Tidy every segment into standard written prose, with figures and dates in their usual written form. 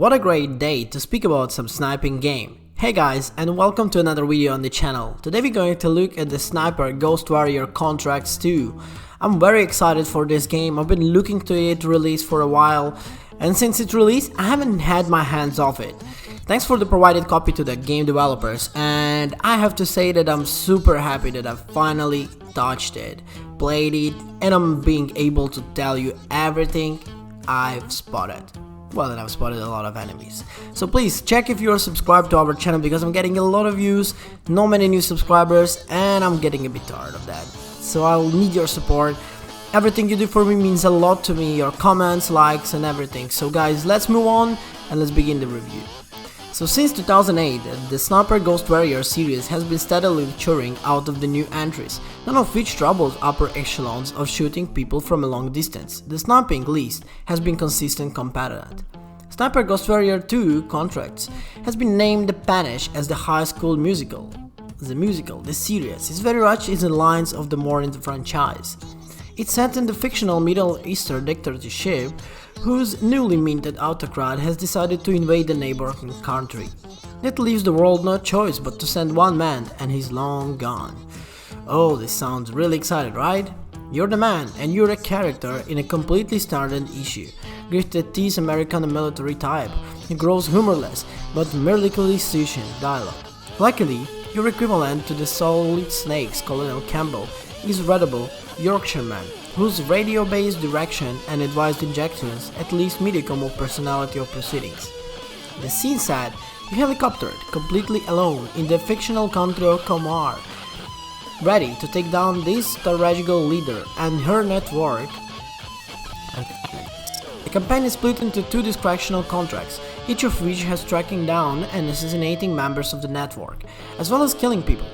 What a great day to speak about some sniping game. Hey guys, and welcome to another video on the channel. Today we're going to look at the Sniper Ghost Warrior Contracts 2. I'm very excited for this game. I've been looking to it release for a while, and since its release I haven't had my hands off it. Thanks for the provided copy to the game developers, and I have to say that I'm super happy that I finally touched it, played it, and I'm being able to tell you everything I've spotted. Well, and I've spotted a lot of enemies. So please check if you're subscribed to our channel, because I'm getting a lot of views, not many new subscribers, and I'm getting a bit tired of that. So I'll need your support. Everything you do for me means a lot to me, your comments, likes and everything. So guys, let's move on and let's begin the review. So since 2008, the Sniper Ghost Warrior series has been steadily maturing out of the new entries, none of which troubles upper echelons of shooting people from a long distance. The sniping list has been consistent competent. Sniper Ghost Warrior 2 Contracts has been named the Panish as the high school musical. The series is very much in the lines of the more in the franchise. It's set in the fictional Middle Eastern dictatorship whose newly minted autocrat has decided to invade the neighboring country. That leaves the world no choice but to send one man, and he's long gone. Oh, this sounds really exciting, right? You're the man, and you're a character in a completely standard issue. Gifted tease American military type, he grows humorless but mercilessly succinct dialogue. Luckily, your equivalent to the Solid Snake's Colonel Campbell is readable Yorkshireman, whose radio-based direction and advised injections at least modicum of personality of proceedings. The scene set, you helicoptered completely alone in the fictional country of Comar, ready to take down this strategical leader and her network. The campaign is split into two discretional contracts, each of which has tracking down and assassinating members of the network, as well as killing people.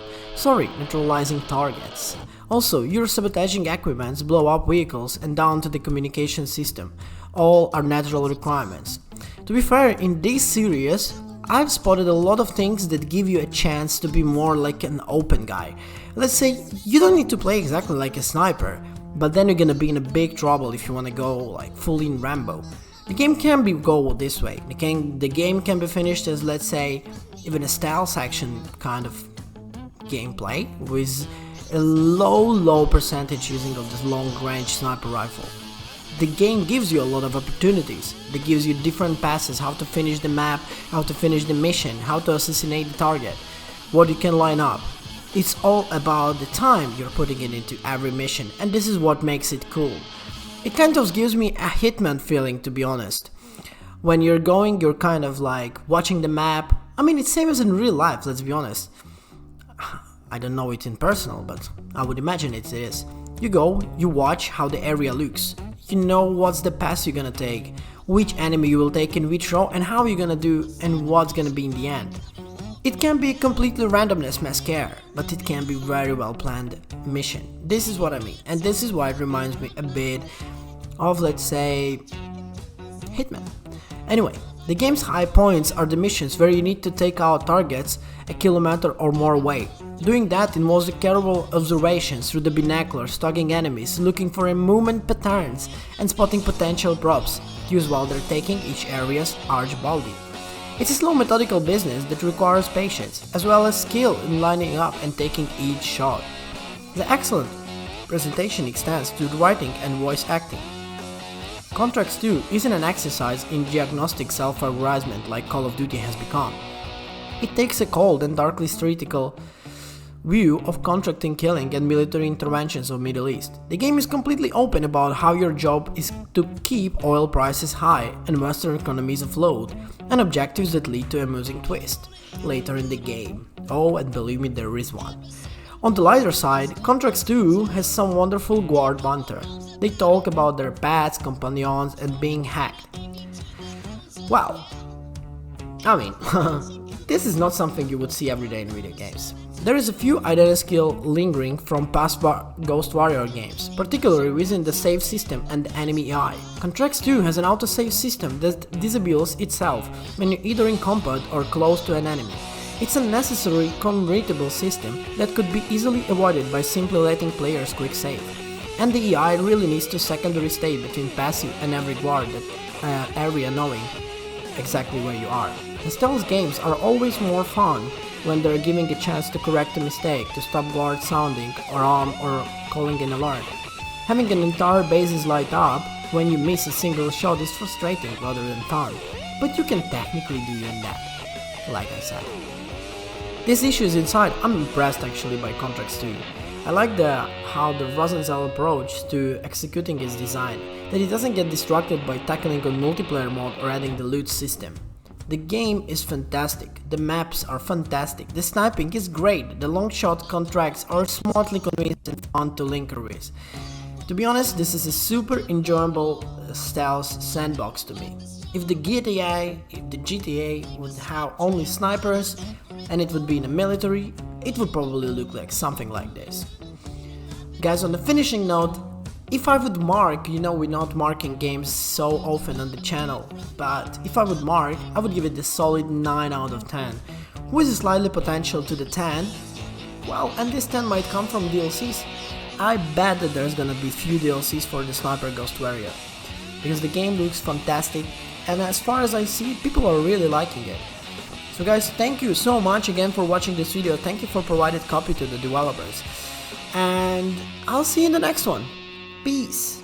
Neutralizing targets. Also, you're sabotaging equipments, blow up vehicles and down to the communication system. All are natural requirements. To be fair, in this series, I've spotted a lot of things that give you a chance to be more like an open guy. Let's say you don't need to play exactly like a sniper, but then you're gonna be in a big trouble if you wanna go like full in Rambo. The game can be go this way. The game can be finished as, let's say, even a stealth action kind of gameplay with a low percentage using of this long-range sniper rifle. The game gives you a lot of opportunities. It gives you different passes, how to finish the map, how to finish the mission, how to assassinate the target, what you can line up. It's all about the time you're putting it into every mission, and this is what makes it cool. It kind of gives me a Hitman feeling, to be honest. When you're going, you're kind of like watching the map. I mean, it's same as in real life, let's be honest. I don't know it in personal, but I would imagine it is. You go, you watch how the area looks. You know what's the path you're gonna take, which enemy you will take in which row, and how you're gonna do and what's gonna be in the end. It can be a completely randomness mascara, but it can be very well planned mission. This is what I mean, and this is why it reminds me a bit of, let's say, Hitman. Anyway, the game's high points are the missions where you need to take out targets a kilometer or more away. Doing that involves the careful observations through the binoculars, stalking enemies, looking for movement patterns and spotting potential props used while they're taking each area's archbaldi. It's a slow methodical business that requires patience, as well as skill in lining up and taking each shot. The excellent presentation extends to the writing and voice acting. Contracts 2 isn't an exercise in diagnostic self-aggrandizement like Call of Duty has become. It takes a cold and darkly theoretical view of contracting, killing and military interventions of Middle East. The game is completely open about how your job is to keep oil prices high and Western economies afloat, and objectives that lead to a amusing twist later in the game. Oh, and believe me, there is one. On the lighter side, Contracts 2 has some wonderful guard banter. They talk about their pets, companions and being hacked. Wow. I mean, this is not something you would see every day in video games. There is a few identity skill lingering from past Ghost Warrior games, particularly within the save system and the enemy AI. Contracts 2 has an autosave system that disables itself when you're either in combat or close to an enemy. It's a necessary convertible system that could be easily avoided by simply letting players quick save. And the AI really needs to secondary state between passive and every guard that area knowing exactly where you are. And stealth games are always more fun when they're giving a chance to correct a mistake, to stop guard sounding or calling an alert. Having an entire bases light up when you miss a single shot is frustrating rather than fun, but you can technically do even that, like I said. These issues inside, I'm impressed actually by Contracts 2. I like how the Rosenthal approach to executing his design, that he doesn't get distracted by tackling on multiplayer mode or adding the loot system. The game is fantastic, the maps are fantastic, the sniping is great, the long shot contracts are smartly convinced and fun to linker with. To be honest, this is a super enjoyable stealth sandbox to me. If the GTA would have only snipers and it would be in the military, it would probably look like something like this. Guys, on the finishing note, if I would mark, we're not marking games so often on the channel, but if I would mark, I would give it a solid 9 out of 10. With a slightly potential to the 10, well, and this 10 might come from DLCs. I bet that there's gonna be few DLCs for the Sniper Ghost Warrior, because the game looks fantastic, and as far as I see, people are really liking it. So guys, thank you so much again for watching this video, thank you for provided copy to the developers, and I'll see you in the next one. Peace!